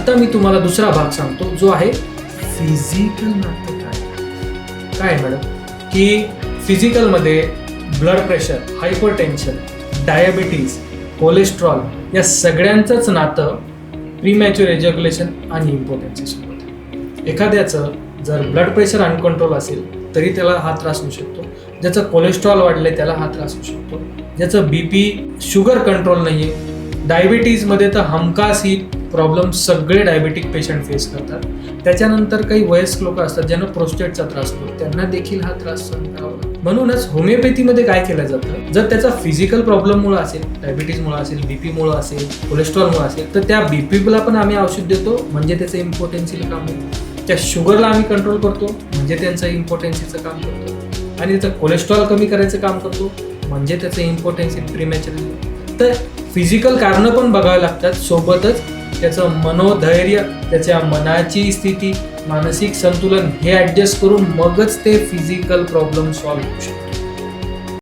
आता मी तुम्हाला दुसरा भाग सांगतो, जो आहे फिजिकल नातं काय आहे मॅडम, की फिजिकलमध्ये blood pressure, hypertension, diabetes, cholesterol या सगळ्यांचंच नातं प्रीमॅच्युअर एजॅक्युलेशन आणि इम्पोर्टन्सीसोबत. एखाद्याचं जर ब्लड प्रेशर अनकंट्रोल असेल तरी त्याला हा त्रास होऊ शकतो, ज्याचं कोलेस्ट्रॉल वाढले त्याला हा त्रास होऊ शकतो, ज्याचं BP शुगर कंट्रोल नाही आहे, डायबिटीजमध्ये तर हमखास ही प्रॉब्लेम सगळे डायबेटिक पेशंट फेस करतात. त्याच्यानंतर काही वयस्क लोक असतात ज्यांना प्रोस्टेटचा त्रास होतो, त्यांना देखील हा त्रास सहन करावा लागतो. म्हणूनच होमिओपॅथीमध्ये काय केलं जातं, जर त्याचा फिजिकल प्रॉब्लेममुळे असेल, डायबिटीजमुळे असेल, बीपीमुळे असेल, कोलेस्ट्रॉलमुळे असेल, तर त्या बीपीला पण आम्ही औषध देतो म्हणजे त्याचं इम्पोर्टन्सीला काम होतं. त्या शुगरला आम्ही कंट्रोल करतो म्हणजे त्यांचं इम्पोर्टन्सीचं काम करतो, आणि त्याचं कोलेस्ट्रॉल कमी करायचं काम करतो म्हणजे त्याचं इम्पोर्टन्सी प्रीमॅच्युअर. तर फिजिकल कारणं पण बघावी लागतात, सोबतच त्याचं मनोधैर्य, त्याच्या मनाची स्थिती, मानसिक संतुलन हे ॲडजस्ट करून मगच ते फिजिकल प्रॉब्लेम सॉल्व्ह होऊ शकतात.